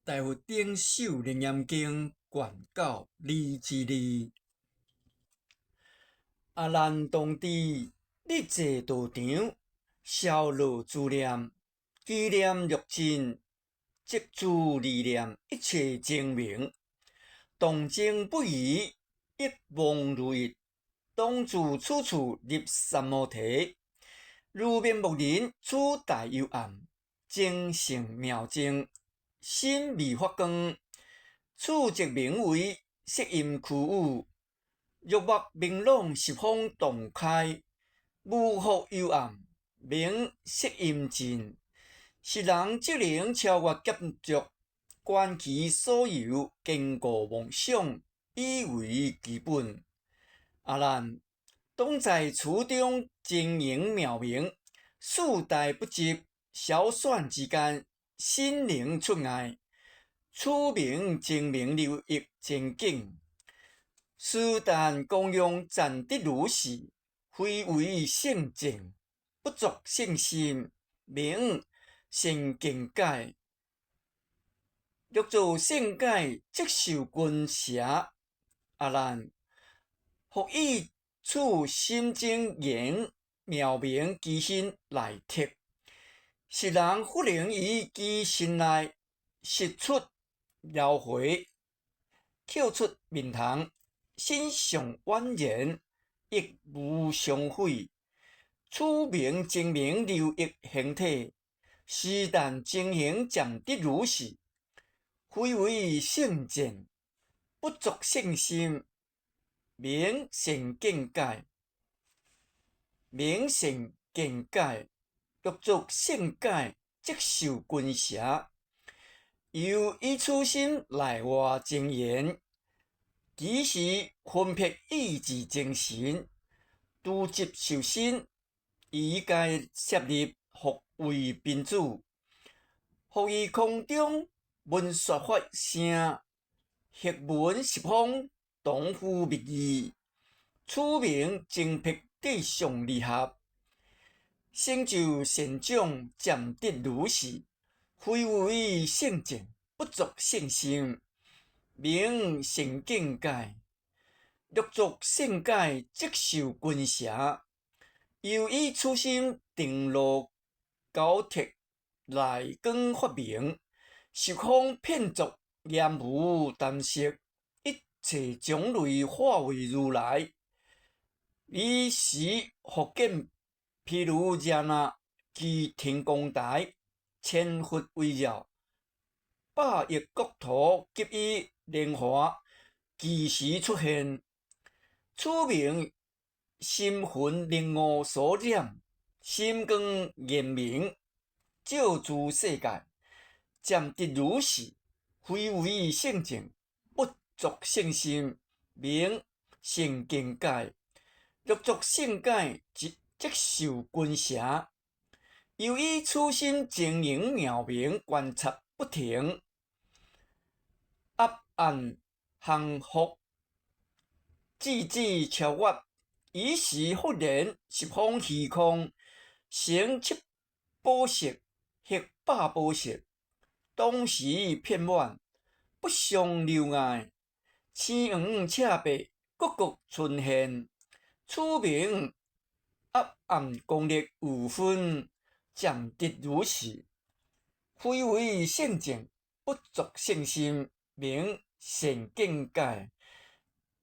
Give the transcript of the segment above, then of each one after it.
大佛顶首楞严经卷九字之字。阿难同志，你坐道场，消乐自念，纪念六亲，即主理念，一切精明，动静不移，一望如一，当自处处入三摩提，如面目人，处大幽暗，精神妙精，心未发光，处即名为色音区域，欲目明朗，十方洞开，无惑幽暗，名色音尽。是人即能超越劫足，观其所由，坚固妄想，以为基本。阿难，当在处中经营妙明，四大不执，消散之间，心灵出外，处明精明流益前景。斯但功用暂得如是，非为圣境，不作圣心，名圣境界。欲做圣界，即受君邪。阿难，复以此心经言妙明其心来贴，是人忽能于其心内识出描回，扣出面堂，心上婉然，亦无相毁。此名精明流益形体，是但情形暂得如是，非为圣境，不作圣心，名圣境界。名圣境界，欲作圣界，即受君邪。由以此心内外精研，其实分别意志精神，独执受身，以该摄入，复为宾主。复于空中闻说法声，译闻十方同呼密意，此名精辟地上利合。成就善长，暂得如是，非为圣境，不作圣心，名圣境界。欲作圣界，即受君邪。由以此心定落高铁，内光发明，十方遍足严无耽息，一切种类化为如来。彼时复见，譬如热那居天宫台，千佛围绕，百亿国土给予莲花，即时出现。此名心魂灵悟所念，心光严明，照诸世界，暂得如是，非为圣境，不作圣心，名圣境界。欲作圣界，即受君邪。由于此心经营妙明，观察不停，暗暗降伏，寂寂超越，以时忽然十方虚空，成七宝色，或百宝色，当时遍满，不相留碍，青黄赤白，各各出现。此名暗暗功力有分，暂得如是，非为圣境，不作圣心，名圣境界。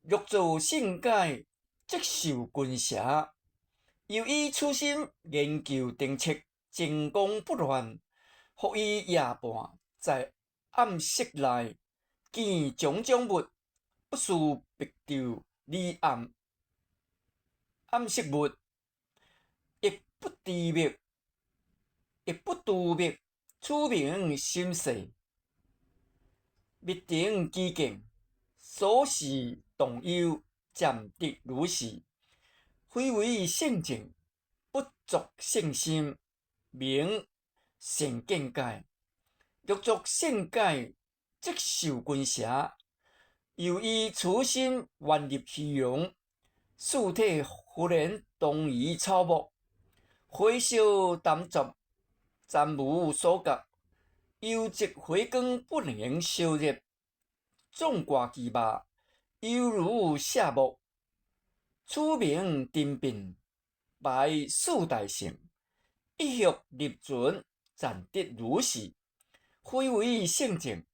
欲做圣界，即受君邪。由于此心研究定彻，精光不乱，复于夜半，在暗室内见种种物，不思别昼离暗。暗室物，亦不知灭，亦不度灭，此名心事。密定机境，所事动忧，暂得如是，非为圣境，不作圣心，名圣境界。欲作圣界，即受君邪。由于此心愿入虚荣，四体忽然动于草木，火烧淡作，暂无所觉，油质花光不能烧热，壮挂其肉，犹如谢幕。此名珍品，拜四大圣，一学立存，暂得如是。非为圣境，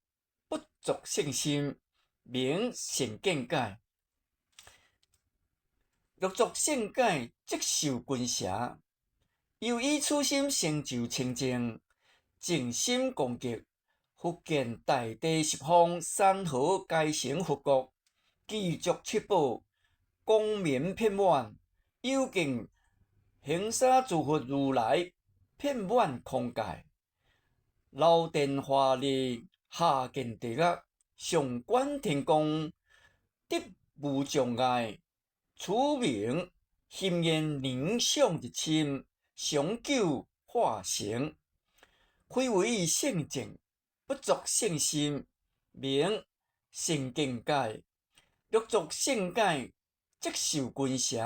不足圣心，名圣见解。欲作圣解，即受君邪。由以此心成就清净，静心恭敬，福建大地十方山河皆成佛国，具足七宝，光明遍满，有敬行沙诸佛如来，遍满空界。楼殿华丽，下见地狱，上观天宫，得无障碍。此名心愿灵想日深，长久化成。非为圣境，不作圣心，名圣境界。欲作圣解，即受君邪。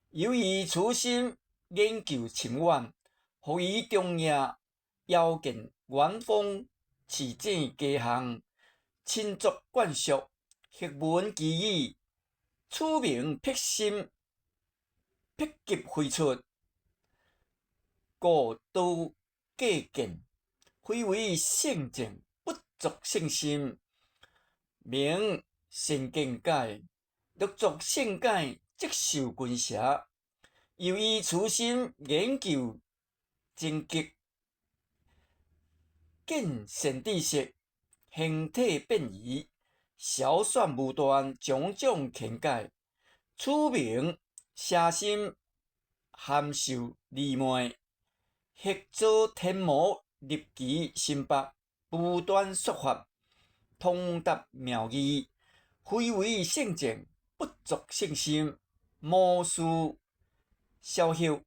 由于此心研究深远，予以中夜遥见远方，持证家项，亲作灌输，学文记语。此名辟心，辟急飞出，故道计见。非为圣境，不作圣心，名圣见解。欲作圣解，即受君邪。由于此心研究精极，见善知识，形体变异，消散无端，种种见解。此名邪心含受离昧，黑做天魔，入其心腹，不断说法，通达妙义。非为圣境，不作圣心，无事消休。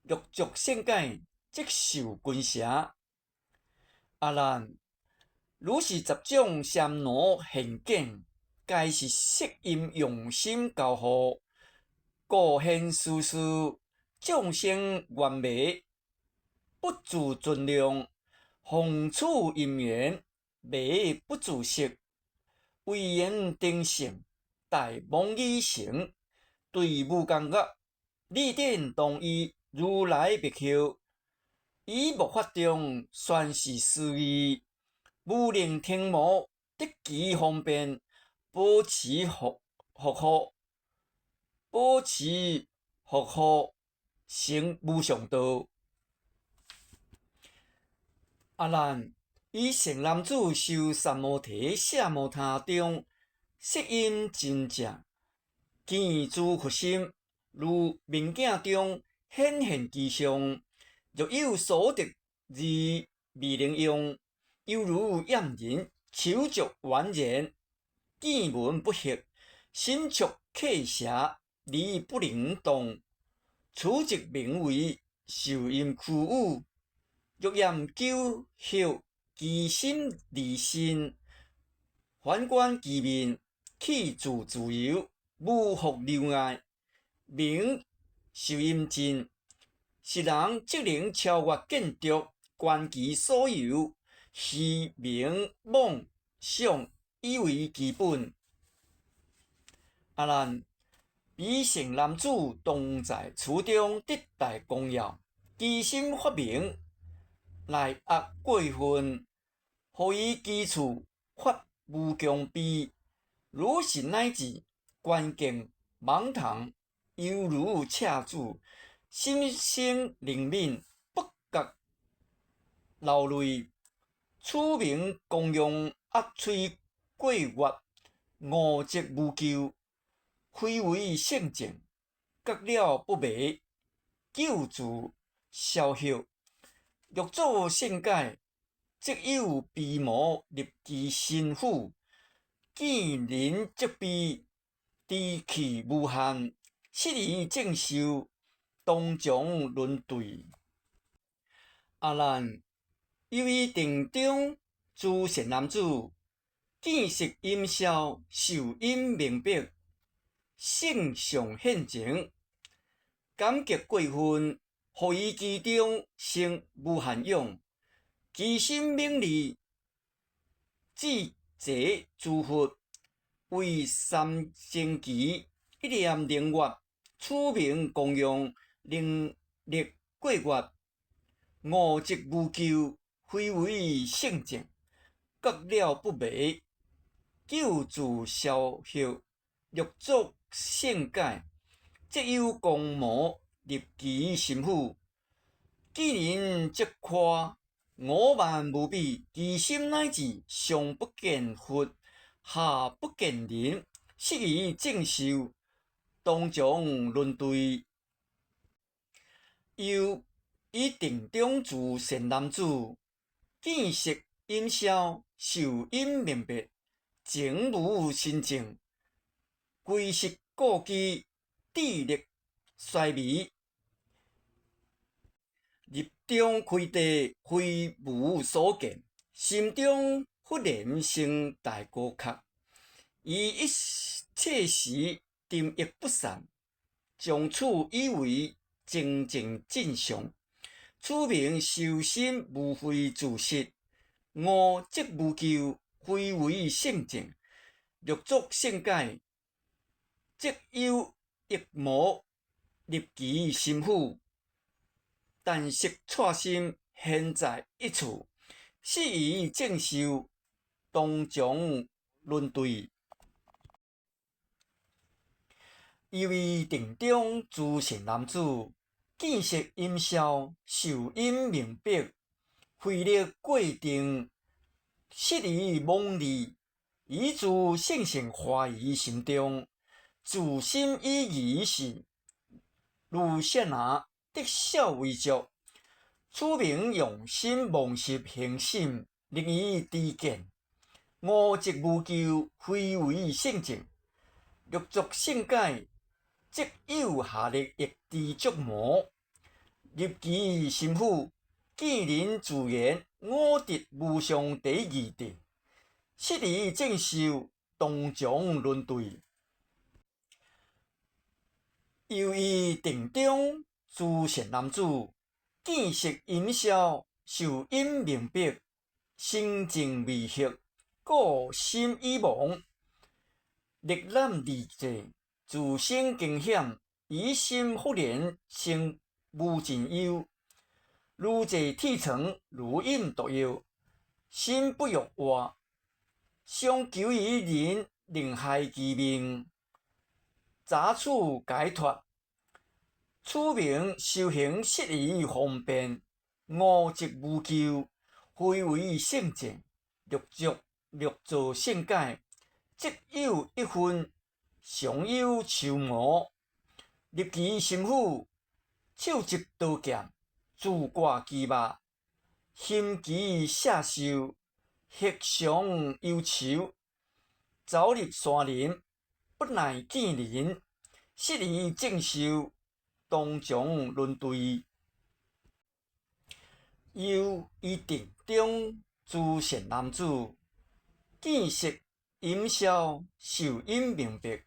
欲作圣解，即受君邪。阿难，如是十种禅罗现见，皆是摄因用心交互，故现世事，众生圆满，不自尊量，奉此因缘，迷不自识。唯言定性，大妄语成，对无共觉，立典同意，如来别口。以末法中宣示事义，无能听魔，得其方便，保持福护，保持福护，成无上道。阿难，以善男子修三摩提舍摩他中，摄因真正，见诸佛心，如明镜中显现其相。若有所得而未能用，犹如魇人手足完然，见闻不晓，心触客邪，而不能动。此即名为受因区语。欲验究晓，其心离心，反观其面，气自自由，无复留碍，名受因尽。是人即能超越建筑，观其所有，是名妄想，以为其本。阿难，彼善男子当在厝中得大功耀，其心发明，内恶过分，予以基础发无强逼，如是乃至关键盲堂，犹如赤子，心生灵敏，不觉流泪。此名功用恶吹过月，误则无救。非为圣境，觉了不迷，救助消息。欲作圣解，即有鼻毛入其心腹，见人即悲，知其无限，失而正受，当将轮对。阿难，由于定中诸善男子，见识阴消，受因明白，性上现前，感激过分，予以其中生无限用。其心明利，至济诸佛，为三千奇，一念灵月，此名公用，能力过月。五则无咎，非为圣正，觉了不迷，救助消息，略作圣解，即有公魔，入其心腹。既人即夸5万无比，其心乃至上不见佛，下不见人，失于正受，当将论对。又以定中自善男子，见识阴消，受阴明白，情无心静，归失故机，智力衰微。入中开地，非无所见，心中忽然生大过客。以一切时定亦不散，将此以为真正真相。此名修心无非自失，五则无咎，非为圣正。略作圣解，则有一魔入其心腹。但识错心，现在一处，失于正受，当将论对。又以定中自善男子，见识阴消，受阴明白，慧力过定，失于妄理，以自圣性怀疑心中，自心以疑是，如刹那得小为足。此名用心忘失行心，立于知见。五则无咎，非为圣正。略作圣解，则有下力亦知足魔，入其心腹。见人自言，五德无上第二德，失于正受，当将论对。又以定中自善男子，见识阴消，受阴明白，心静未息，故心已亡。历览理济，自身惊险，疑心忽然生无尽忧。如坐铁床，如饮毒药，心不欲活，相求于人，令害其命。查处解脱，此名修行失于方便。五则无咎，非为圣正。略作圣解，则有一分常忧求魔，入其心腹。手执刀剑，自挂其目，心急下受，血常忧愁。走入山林，不耐见人，失于正受，当将论对。又以定中自善男子，见识阴消，受阴明白。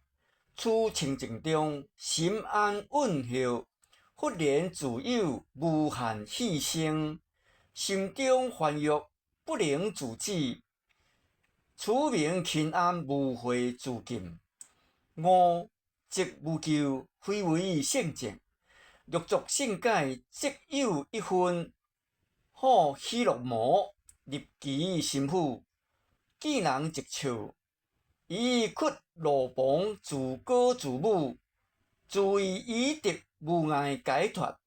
此清净中，心安稳歇，忽然自有无限喜生，心中欢悦，不能自制。此名轻安无悔自禁。五则无咎，非为圣正。略作圣解，则有一分好喜乐魔，入其心腹。见人直笑，以屈罗旁，自歌自舞，自为以德无碍解脱。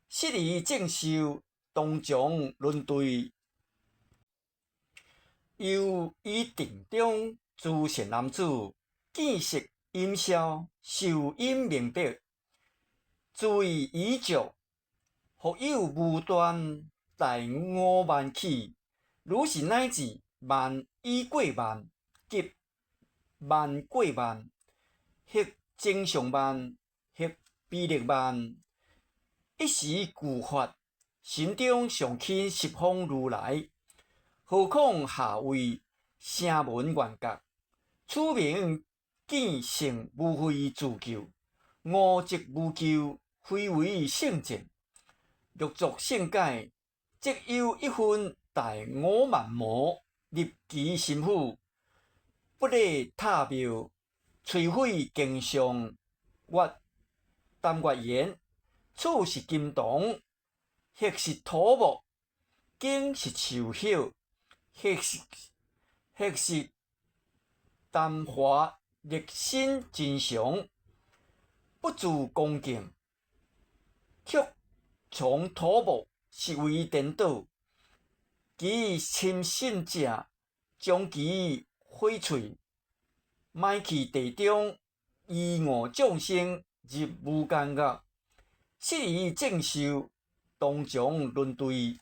失于正受，当将论对。又以定中自善男子，见识阴消，受阴明白，自为已足，复有无端大5万起，如是乃至万已过万，急万过万，或正常万，或逼力万，一时具发，心中尚轻十方如来，何况下位声闻缘觉。此名见性无非自救，五则无咎，非为圣正。略作圣解，则有一分代五万魔入其心腹，不礼塔庙，摧毁经上月淡月言，处是金铜，血是土木，茎是树朽，血是淡化热心真常，不自恭敬，却从土木是为颠倒。其亲信者将其废除，埋去地中，以误众生入无间狱，失以正受，当将轮对。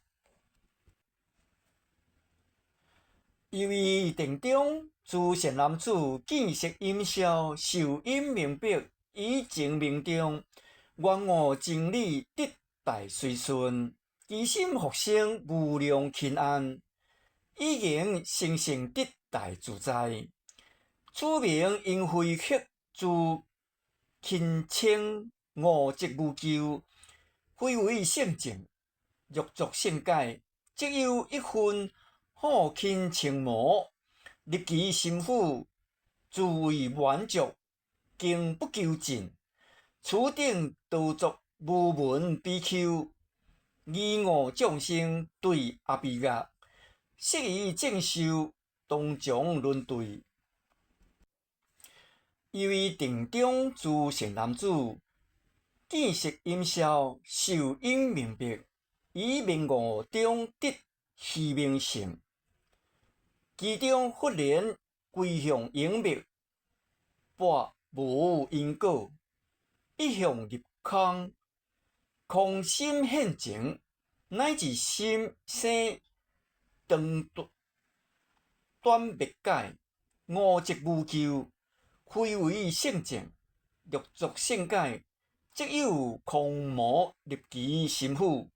由于殿中诸善男子见识阴消，受阴明白，以情明中，愿我真理得大随顺。其心复生无量轻安，已经生生得大自在。此名因非血诸亲清五则无咎，非为圣境，欲作圣解，即有一分好亲情魔，入其心腹，自为满足，经不究尽。此等道作无闻比丘。以误众生对阿弥陀，失以正受，当将轮对。由于定中诸善男子见识阴消，受因明白，以明悟中得虚明性，其中忽然归向隐灭，拨无因果，一向入空。空心现前，乃至心生长短灭解，五则无咎，非为圣境。欲作圣解，即有空魔入其心腹，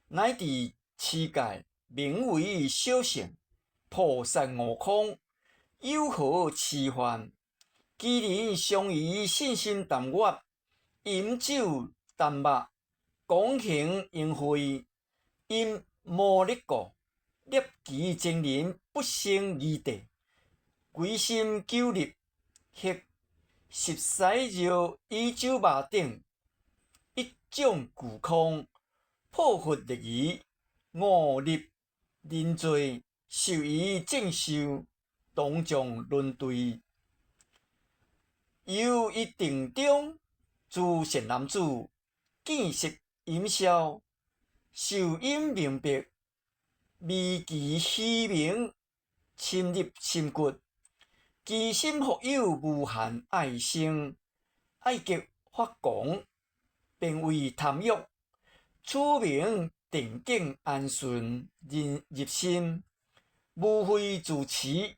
乃至此界名为小圣。菩萨悟空，有何痴犯？其人相宜信心淡月，饮酒淡肉。讲行淫秽，因无力过，立其前人不胜疑地，归心久立，或食西肉以酒肉等，一种具空，破佛立疑，误立人罪，受以正受，当将轮对。由于定中诸善男子见识阴消，受因明白，迷其虚名，深入心骨，其心复有无限爱生，爱极发狂，便为贪欲。此名定境安顺，入心，无非自持，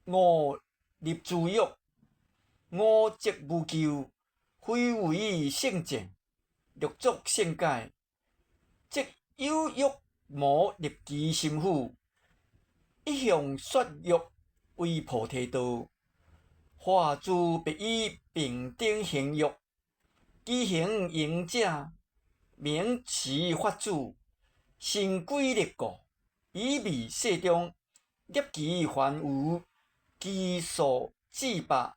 误立自欲，五则无咎，非为圣境。欲作圣解，即有欲魔入其心腹，一向说欲为菩提道，化诸别以平等行欲，其行淫者名持法主，身归列故，以未世中业其凡有，其数至百，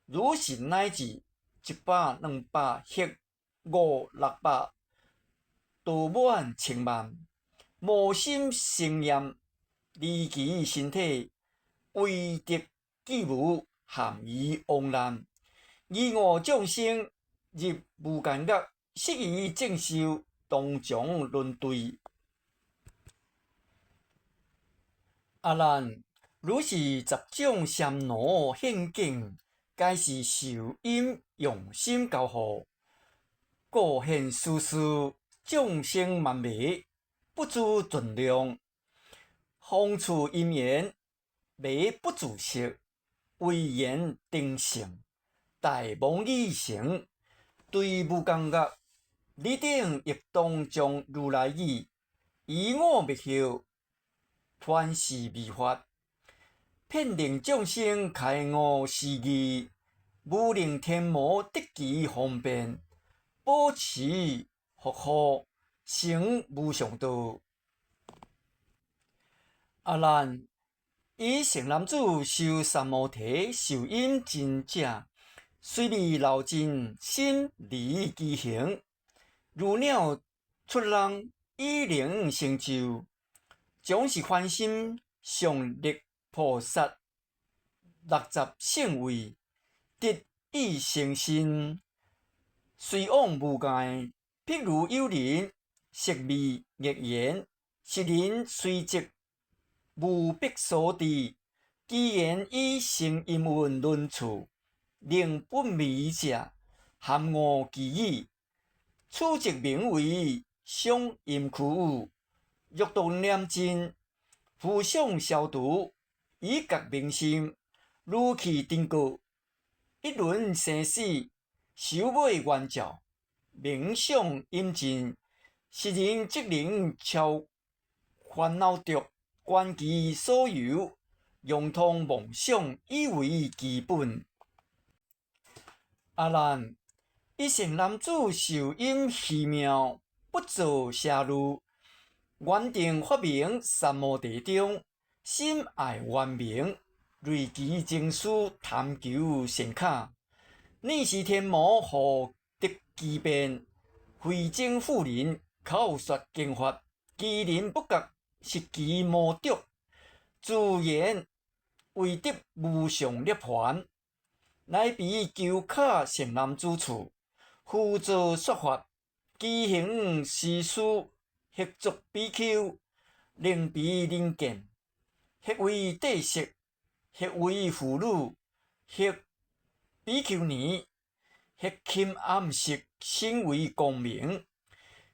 如是乃至100、200、或5、600，度满千万，无心生厌，离其身体，为得既无，含于枉然。以误众生入无间狱，失以正受，当将轮对。阿难，如是10种禅罗现境，皆是受因用心交互，故现世事，众生万迷，不知尽量。方处因缘，迷不自识，为言定性，大妄理成。对无间狱，你等亦当将如来语，以我灭后，传示密法，骗令众生开悟思义，无令天魔得其方便，保持福护，成无上道。阿难，以成男子受三摩提受阴真者，虽未老尽，心离其形。如鸟出笼，以灵成就，总是翻心上力菩萨60圣位，得以成心。虽往无碍，譬如有人色味逆言，是人随即无必所知。既然以声音韵论处，令不迷者，含糊其意。此即名为伤阴区。欲度念经，互相消毒，以觉明心，如去定国。一轮生死，修尾圆照，冥想阴尽，是人即能超烦恼毒，观其所由，融通梦想，以为基本。阿难，一成男子受阴虚妙，不造邪路，原定发明三摩地中，心爱圆明，锐其经书，探求善巧。逆时天魔，互得机变，非正妇人，口说经法，其人不觉，实其魔毒，自然为得无上涅槃。乃比求卡善男子处，辅助说法，其行施事，合作比丘，令彼人见，或为帝释，或为妇女，或比丘尼，或钦暗室，身为光明。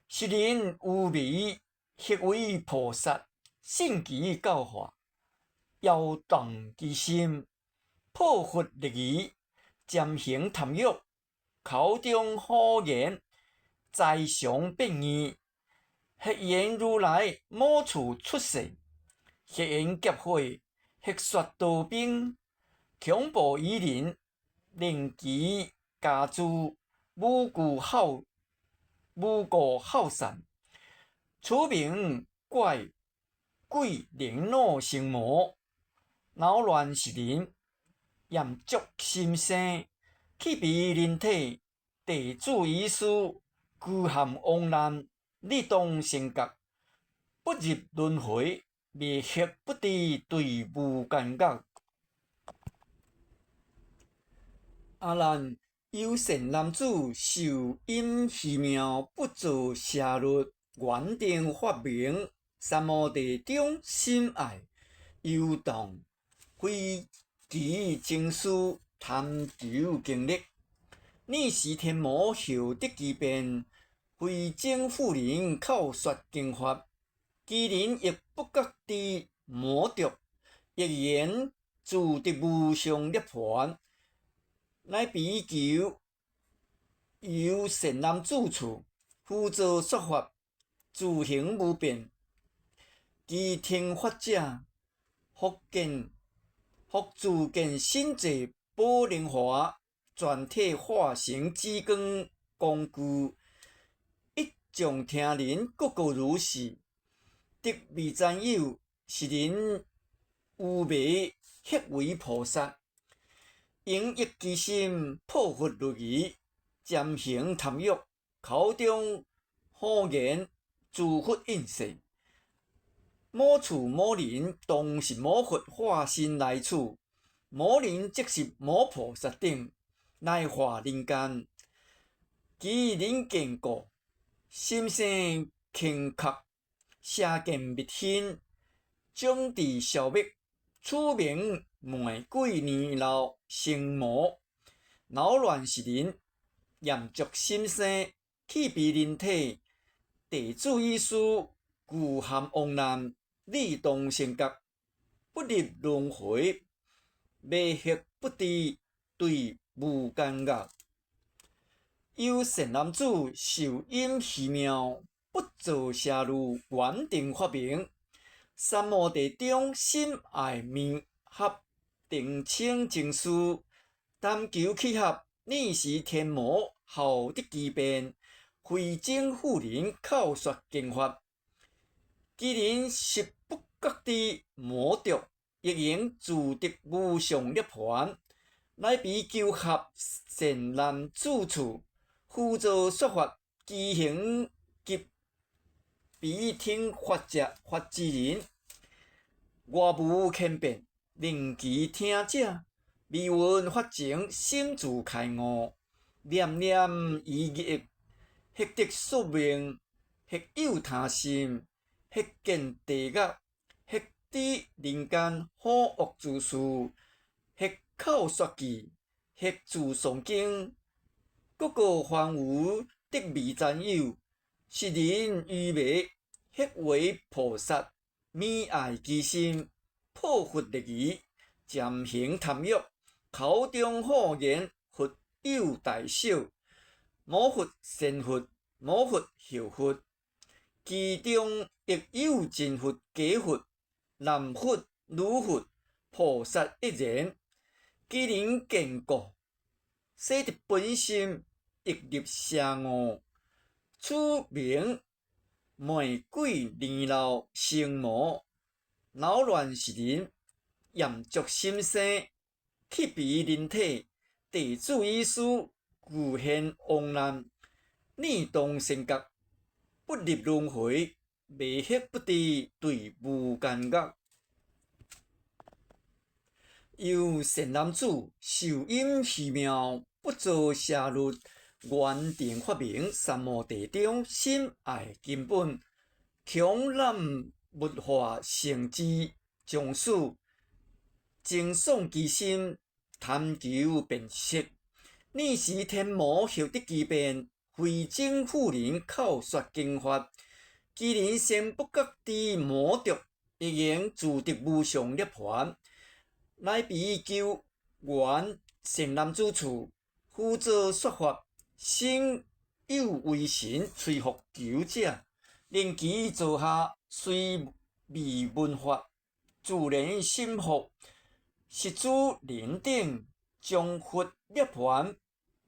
是人有迷，或为菩萨，信其教化，摇动其心，破佛立疑。渐行贪欲，口中胡言，在常变异，或言如来某处出世，或言劫匪，或说道兵，恐怖夷人，令其家诸无故好善，此名怪鬼灵怒成魔，恼乱世人。严足心生，去彼人体，地主遗事，具含妄难，立动性觉，不入轮回，灭血不知对无间觉。阿难，有善男子受阴虚妙，不造邪律，原定发明三摩地中心爱游动，非其经书，探求经历。逆时天魔，后得其变，非正妇人，口说经法，其人亦不觉知魔毒，亦言自得无上涅槃。乃比求由善男子处，辅助说法，自行无变。其听法者，福自见心际宝莲华，全体化成紫光光具，一众听人个个如是，得未曾有，是人有迷，或为菩萨。应益其心，破佛律仪，渐行贪欲，口中胡言，自佛应世。某处某人，当是某佛化身来处；某人即是某菩萨等来化人间。其人见过，心生轻刻，邪见密心，将地消灭。此名玫瑰年老成魔，恼乱世人，严足心生，去彼人体，地主意思，具含妄难，立动性觉，不入轮回，灭血不知，对无间觉。有善男子受阴虚妙，不造邪路，原定发明。三摩地中心爱密合，定清净事，但求契合，逆时天魔，后得其变，非正妇人，口说经法。其人实不各地魔毒，亦用自得无上涅槃，乃比求合善男子处，辅助说法，机行及彼听法者法之人，外无欠辩，令其听者微闻法情，心自开悟，念念依业，或得宿命，或有他心，或见地狱，或知人间好恶之事，或口说记，或自诵经，各个凡有得未占有，是人愚昧，或为菩萨，勉爱其心，破佛立疑，渐行贪欲，口中好言，佛有大小，无佛先佛，无佛后佛，其中亦有真佛、假佛、男佛、女佛、菩萨一言。既然见过，舍得本心，亦入邪恶，此名玫瑰年老成魔，扰乱世人，严足心生，去彼人体，地主意思，具现亡难，逆动性格，不入轮回，未歇不知，对无间狱。有善男子，受阴虚妙，不造邪律，原定发明，三摩地中，心爱根本，强揽物化成智，将士精爽其心，贪求辨识，逆时天魔，后得其变，非正妇人口说经法，既然先不觉知魔毒，亦用自得无上涅槃。乃比求原善男子处，辅佐说法，心有为神，随服求者，令其坐下，随未闻法，自然心服。实诸人等，将佛涅槃，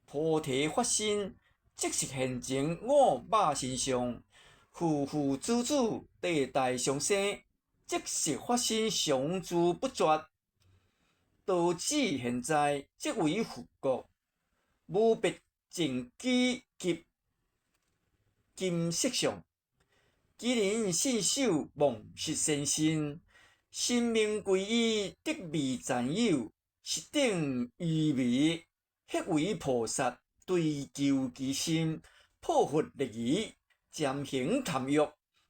菩提发心，即是现前我肉身上，父父子子，代代相生，即是发心常住不绝。导致现在即为佛国，无别正机及金色相。既然信守忘失先心，生命归依得未占有，实等愚昧，或为菩萨，追求其心，破佛立疑，渐行贪欲，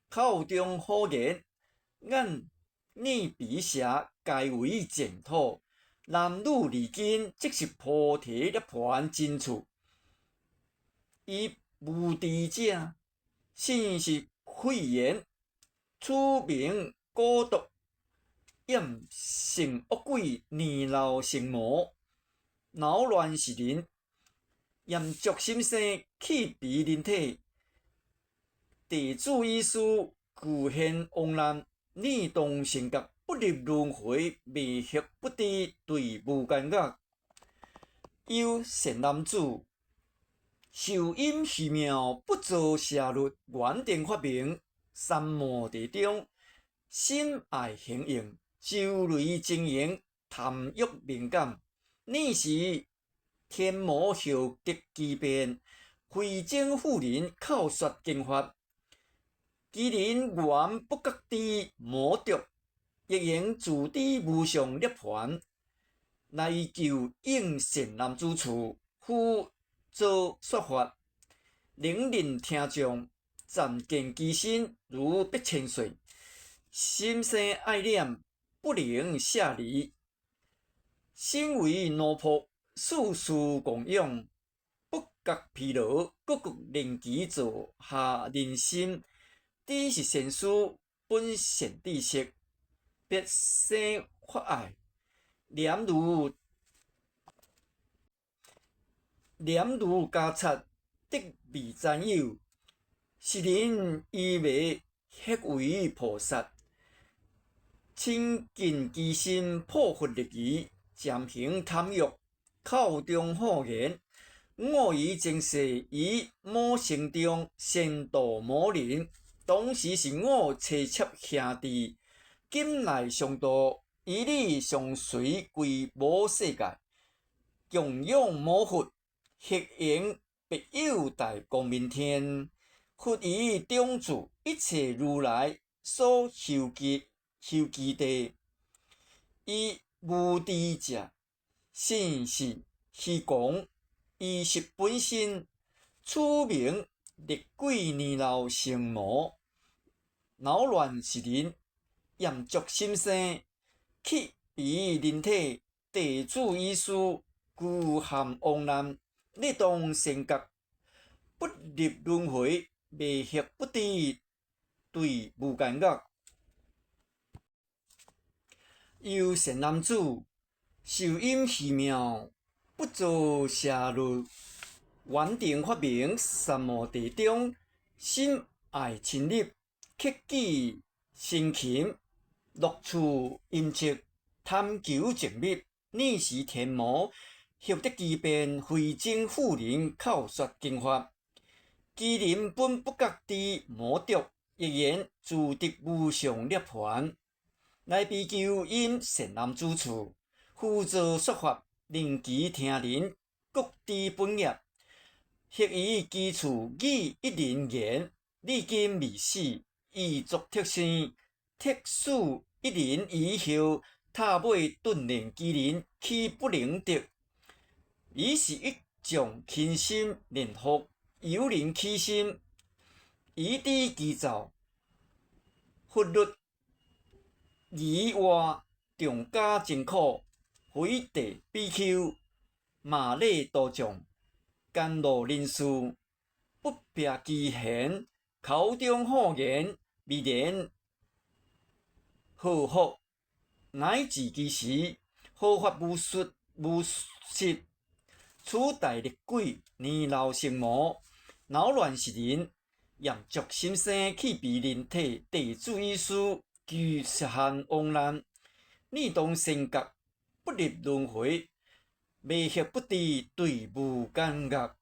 口中好言，眼耳鼻舌皆为净土。男女离根，即是菩提涅槃真处。以无知者，信是废言，此名孤独，厌成恶鬼，年老成魔，扰乱世人，严足心生，去彼人体，地主意思，具现亡难，逆动性格，不入轮回，未歇不知，对无间狱。有善男子，受阴虚妙，不造邪律，原定发明，三摩地中，心爱行用，周雷精营，贪欲敏感，逆时天魔后得其变，非正妇人口说经法。其人原不觉知魔毒，亦用自知无上涅槃，乃求应善男子处，辅佐说法，令人听众暂见其心如必千岁，心生爱念，不能舍离，心为奴仆，事事供养，不觉疲劳，各各令其坐下人心。知是善事，本善知识，别生法爱，念如家贼，得未占有，是人愚昧，或为菩萨，亲近其心，破佛立疑，渐行贪欲，口中好言，恶意正势，以魔成中，先度魔人。当时是我妻妾兄弟，今来上道，以礼相随，归无世界。供养无佛，血缘别有大光明天。佛以种子，一切如来所修地。以无知者，性是虚空，伊是本身。此名历几年老成魔，恼乱世人，严足心生，去彼人体，地主意思，具含妄难，逆动性格，不入轮回，未歇不知，对无间恶。有善男子，受因虚妙，不造邪律。原定发明三摩地中，心爱亲入，克己辛勤，乐处阴切，贪求静谧，逆时天魔，学得机变，非正妇人，口说经法。其人本不觉知魔毒，一言自得无上涅槃。来比丘因善男子处，辅助说法，令其听人，各知本业。学以基础语一人言，历经未死，意作特生，特殊一人以后，踏尾顿令其人，岂不能得？伊是一种轻心念佛，有人起心，以知其造，佛律以外，重加真苦，非地比丘，马累道众。甘露人士，不撇其言，口中好言，未然好福，乃至其时，好法无实。此大力鬼，年老成魔，恼乱世人，严足心生，去彼人体，地主意思，具含妄难，逆动性格，不入轮回。未歇不知，对无间恶。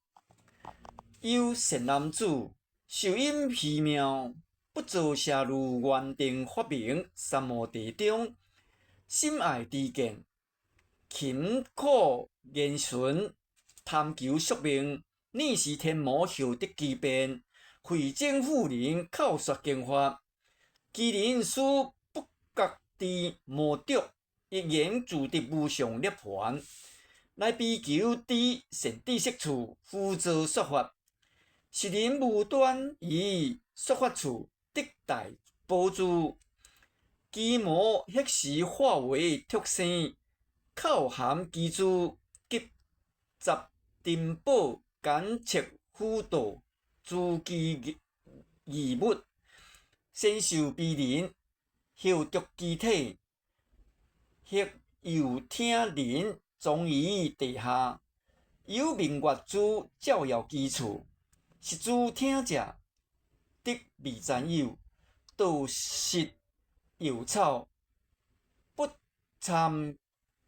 有善男子，受因虚妙，不造邪律，原定发明三摩地中，心爱知见，勤苦言循，贪求宿命，逆时天魔，修得机变，非正妇人，口说经法。其人殊不觉知魔毒，一言自得无上涅槃。来比丘知善知识处，辅助说法。世人无端以说法处得大宝珠，其魔迄时化为特生，口含机珠，急集珍宝，简切辅导，诸其义物，先受彼人，后着其体，或又听人装于地下，有明月珠照耀其处。实诸听者，得未占有，道实药草，不参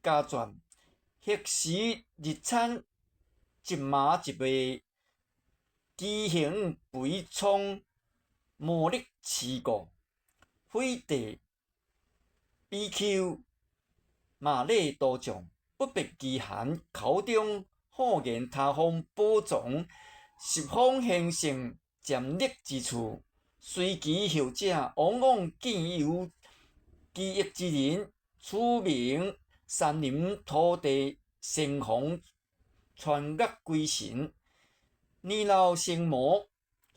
家传。迄时日产一麻一麦，机行肥葱，魔力持过，非地比丘，马累道众，不别其寒，口中好言他方宝藏。十方形成占力之处，随其后者，往往见有记忆之人。此名山林土地神风，传恶鬼神，年老成魔，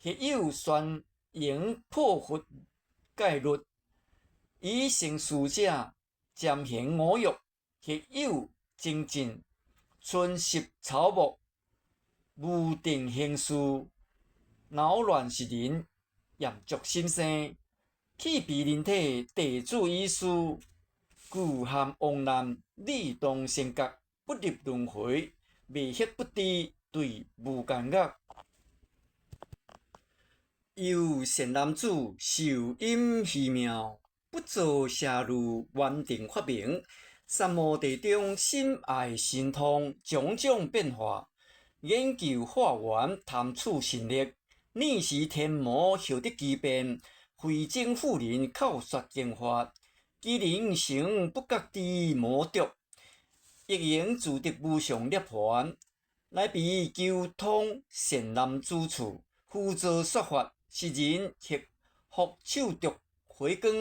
或有宣言破佛戒律，以成事者暂行我欲，或有精进，春食草木。无定行事，恼乱世人，严足心生，去彼人体，地主意思，具含妄难，逆动性格，不入轮回，未歇不知，对无间恶。有善男子，受因虚妙，不造邪律，原定发明，三摩地中，心爱神通，种种变化。研究化缘，贪取神力，逆时天魔，修得机变，非正妇人，口说经法。既人成不觉之魔毒，亦应自得无上涅槃。乃被求通善男子处，负责说法，是人亦复手足回光，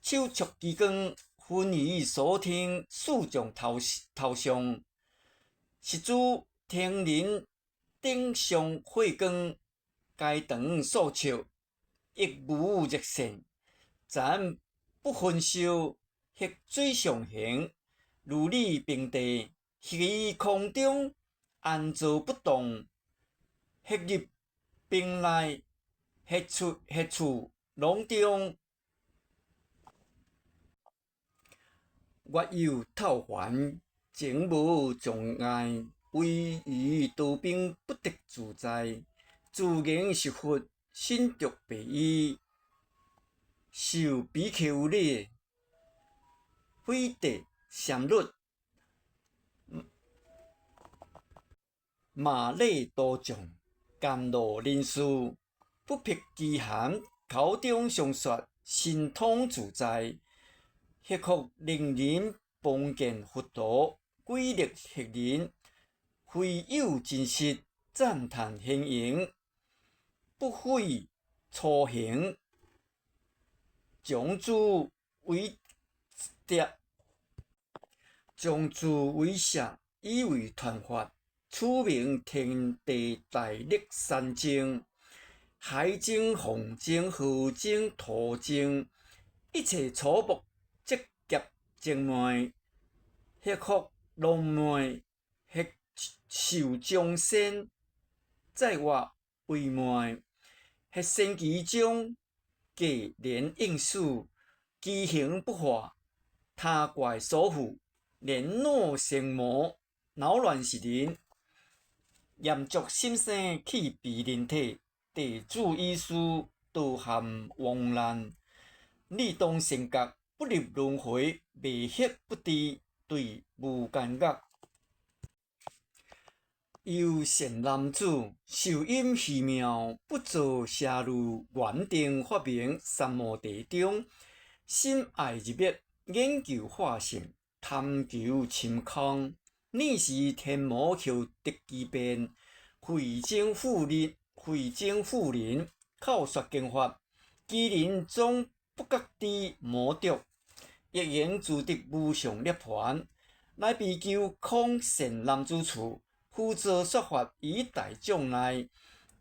手足之光，分于所听，四众头上，是主天人顶上火光，该长所笑，亦无热线，暂不分烧，迄水上行，如履平地，于空中安坐不动，迄入冰内，迄处笼中，月有透环，情无障碍，唯余道兵不得自在。自言是佛，心着白衣，受比丘礼，非得禅律，马礼多众，甘露人事，不辟饥寒，口中常说，神通自在。迄复令人邦见佛道，鬼力吓人，非有真实，赞叹显形，不废初行，将诸为碟，将诸为舍，以为传法。此名天地大力三精，海精、风精、火精、土精，一切草木即劫精昧，迄复龙昧，迄受众生，在我为昧，迄神奇中，价廉应数，奇形不化，他怪所附，连恼成魔，恼乱是人。严足心生起彼人体，地主意思道含亡难。逆动性格，不入轮回，未歇不知，对无间觉。有善男子，受阴虚妙，不做邪路，原定发明三摩地中，心爱入灭，研究化性，贪求深空。你是天魔求得机变，费精妇人，口说经法，其人总不觉知魔毒，亦言自得无上涅槃，乃被求空善男子处，负责说法于大众内，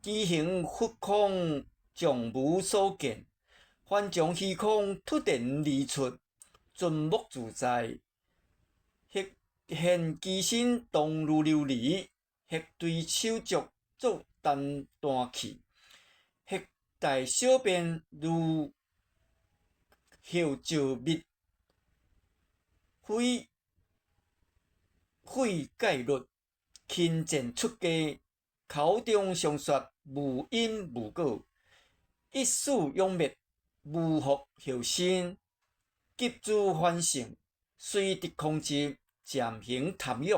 其行佛空，众无所见，凡将虚空突然离出，尊木自在。迄现其身动如琉璃，迄对手足作单弹气，迄大小便如后照密，废戒律，轻贱出家，口中常说无因无果，一世永灭，无福后生，急诸反省，随得空寂，渐行贪欲，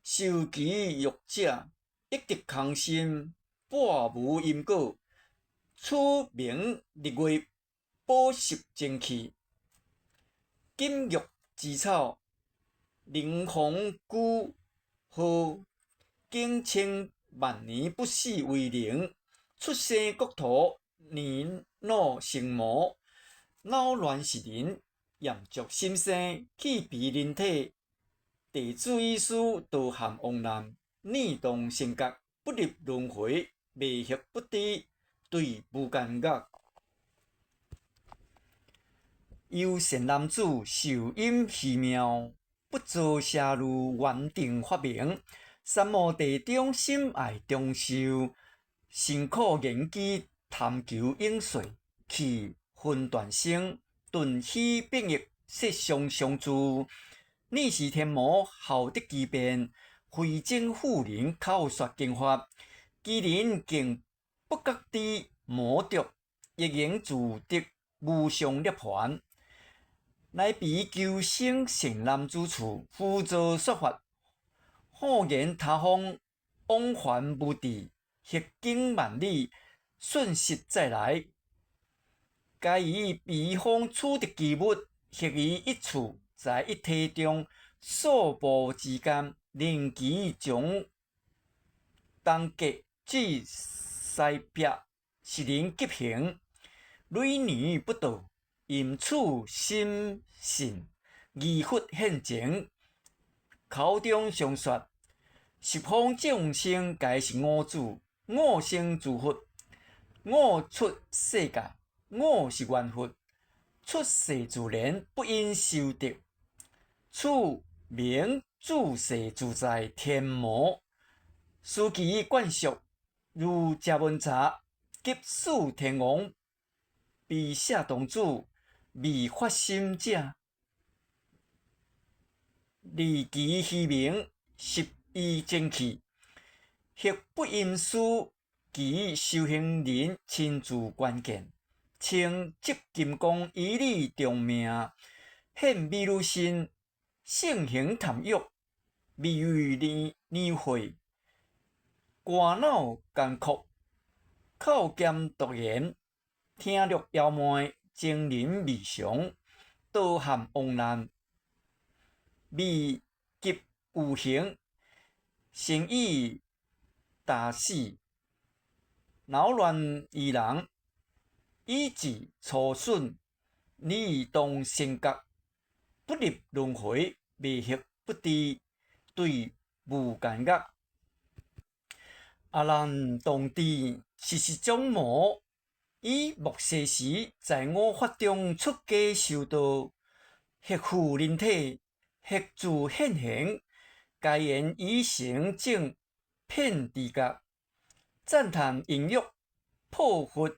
受其欲者，一得空心，半无因果，此名日月保湿精气，金玉之草，灵红枯荷，经千万年不死为灵，出生国土，年老成魔，恼乱是人，严足心生，起彼人体，地主意思道含亡难，逆动性格，不入轮回，未歇不知，对无间觉。有善男子，受阴虚妙，不做邪路，原定发明。三摩地中，心爱中修，辛苦研究，贪求永续，去分段生，顿起变异，色相助。你是天魔，好得机变，非正妇人，口说经法，其人竟不觉知魔毒，亦言自得无上涅槃。乃被求生善男子处，负责说法，好言他方，往还无地，迄经万里，瞬息再来。该以彼方取得机物，合于一处，在一体中数步之间，令其将东极至西壁实能急行，累年不倒，因此心信。义佛现前，口中常说：十方众生皆是我主，我生诸佛，我出世界，我是元佛。出世自然不应修德，此名自世自在天魔。书其灌输，如迦文查及四天王，被下童子，未发心者，离其虚名，实以正气，或不应书其修行人亲自关键。称执金刚以利长命，现美女身，性行贪欲，未于年岁，肝脑干枯，口兼毒言，听力妖媚，精灵未详，道含妄难，未及有形，生意大死，恼乱愚人。以致初损，你当性格不入轮回，未学不知对无间觉。阿难当知，是种魔，以末世时在我法中出家修道，学护人体，学自现行，该言以成正遍知觉，赞叹淫欲，破佛。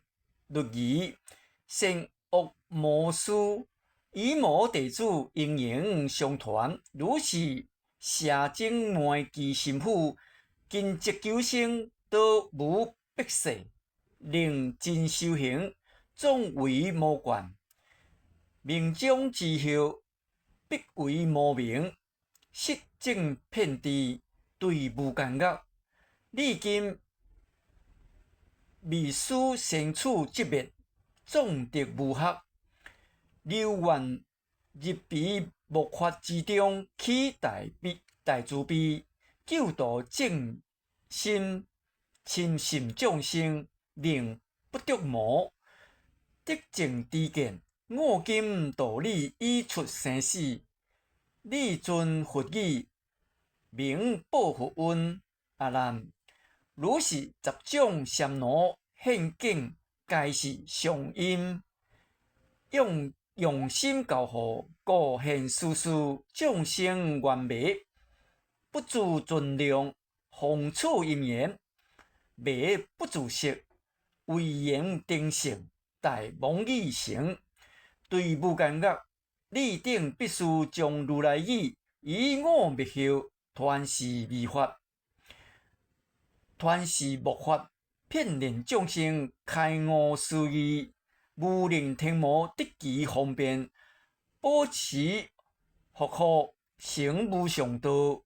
律仪，善恶魔术，以魔弟子应用相传，如是邪精昧其心腹，今即求生，都无别世，令真修行，总为魔关。命中之后，必为魔名，实证遍知，对无间觉。历今未思身处寂灭，壮德无学，流愿入彼末法之中，起大慈悲，救度正心，亲信众生，令不着魔，得正知见。我今道理已出生死，你遵佛语，明报佛恩。阿难。如是十种禅罗现境，皆是上因。用心教学，故现世事，众生圆满，不自尊量，奉此因缘，迷不自识，为言定性，大妄语成。对无间觉，你等必须将如来语以我灭后，传示未发。传示末法，骗令众生开悟思义，无令天魔得其方便，保持福祸，成无上道。